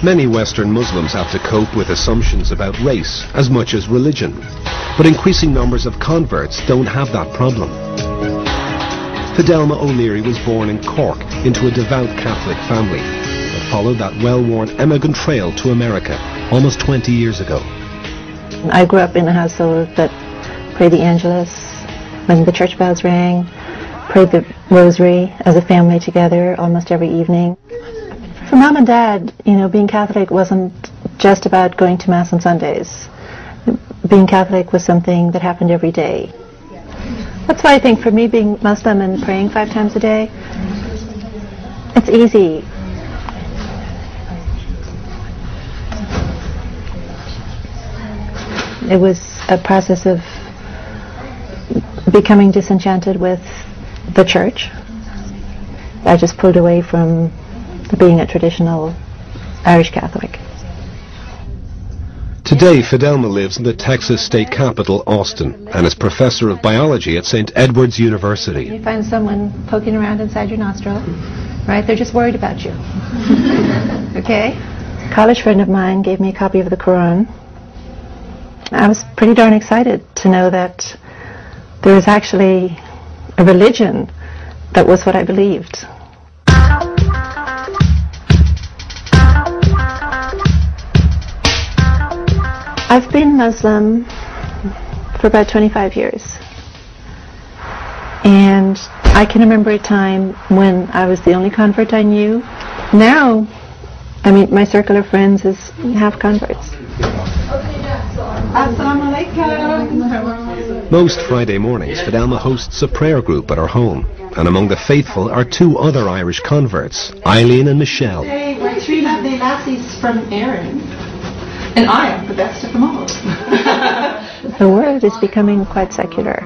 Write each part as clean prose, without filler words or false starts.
Many Western Muslims have to cope with assumptions about race as much as religion, but increasing numbers of converts don't have that problem. Fidelma O'Leary was born in Cork into a devout Catholic family, but followed that well-worn emigrant trail to America almost 20 years ago. I grew up in a household that prayed the Angelus when the church bells rang, prayed the rosary as a family together almost every evening. For Mom and Dad, being Catholic wasn't just about going to Mass on Sundays. Being Catholic was something that happened every day. That's why I think for me, being Muslim and praying 5 times a day, it's easy. It was a process of becoming disenchanted with the church. I just pulled away from being a traditional Irish Catholic. Today, Fidelma lives in the Texas state capital, Austin, and is professor of biology at St. Edward's University. You find someone poking around inside your nostril, right? They're just worried about you. Okay? A college friend of mine gave me a copy of the Quran. I was pretty darn excited to know that there was actually a religion that was what I believed. I've been Muslim for about 25 years, and I can remember a time when I was the only convert I knew. Now, my circle of friends is half converts. Most Friday mornings, Fidelma hosts a prayer group at her home, and among the faithful are 2 other Irish converts, Eileen and Michelle. Today we're 3 lovely lassies from Erin, and I am the best of them all. The world is becoming quite secular,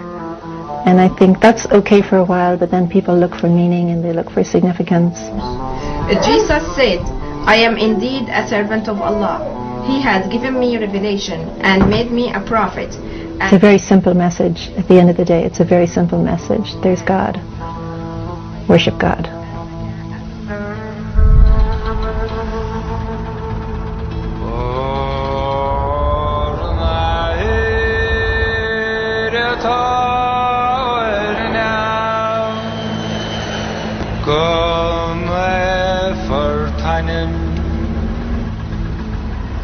and I think that's okay for a while, but then people look for meaning and they look for significance. Jesus said, "I am indeed a servant of Allah. He has given me revelation and made me a prophet." It's a very simple message. At the end of the day, it's a very simple message. There's God. Worship God.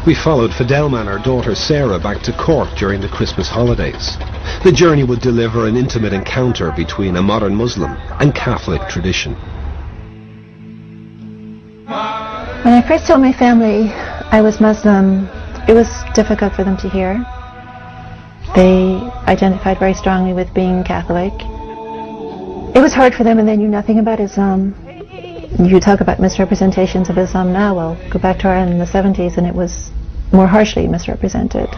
We followed Fidelma and her daughter Sarah back to Cork during the Christmas holidays. The journey would deliver an intimate encounter between a modern Muslim and Catholic tradition. When I first told my family I was Muslim, it was difficult for them to hear. They identified very strongly with being Catholic. It was hard for them, and they knew nothing about Islam. You talk about misrepresentations of Islam now, well, go back to Ireland in the 70s and it was more harshly misrepresented.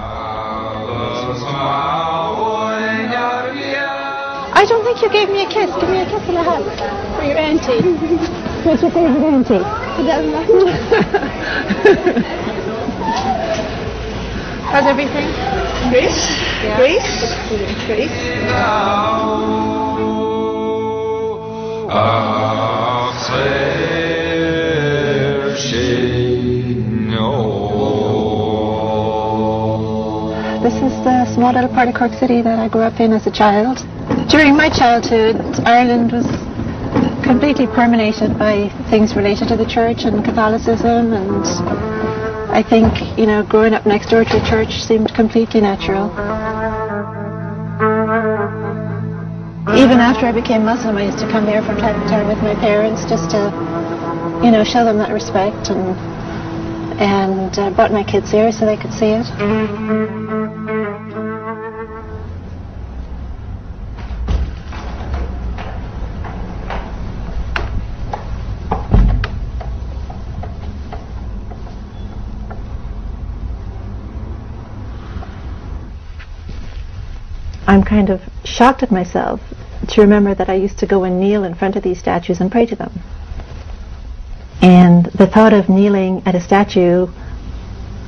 I don't think you gave me a kiss. Give me a kiss and a hug for your auntie. Who's your favorite auntie? How's everything? Great. Yeah. Great. Great. This is the small little part of Cork City that I grew up in as a child. During my childhood, Ireland was completely permeated by things related to the church and Catholicism, and I think, growing up next door to a church seemed completely natural. Even after I became Muslim, I used to come there from time to time with my parents just to, show them that respect, and brought my kids there so they could see it. I'm kind of shocked at myself to remember that I used to go and kneel in front of these statues and pray to them. And the thought of kneeling at a statue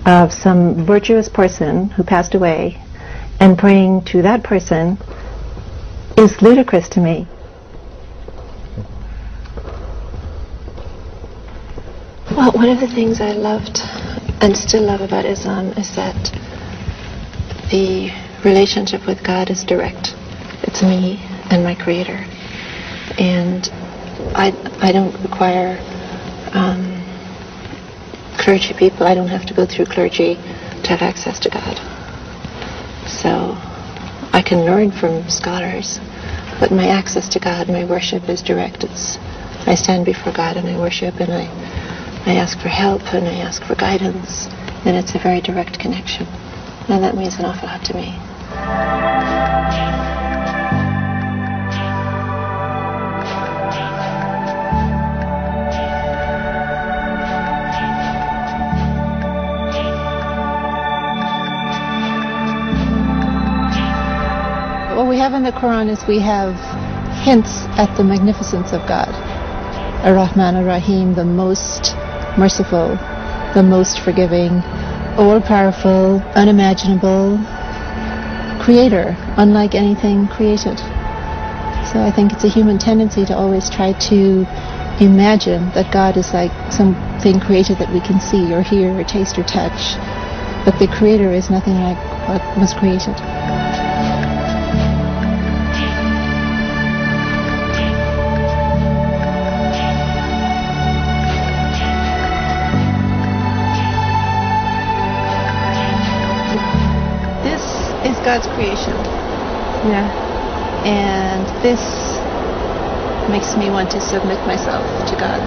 of some virtuous person who passed away and praying to that person is ludicrous to me. Well, one of the things I loved and still love about Islam is that the relationship with God is direct. It's me and my Creator. And I don't require clergy people. I don't have to go through clergy to have access to God. So I can learn from scholars, but my access to God, my worship is direct. I stand before God and I worship, and I ask for help and I ask for guidance, and it's a very direct connection. And that means an awful lot to me. What we have in the Quran is we have hints at the magnificence of God. Ar-Rahman Ar-Rahim, the most merciful, the most forgiving, all-powerful, unimaginable creator, unlike anything created. So I think it's a human tendency to always try to imagine that God is like something created that we can see or hear or taste or touch. But the creator is nothing like what was created. God's creation. Yeah. And this makes me want to submit myself to God.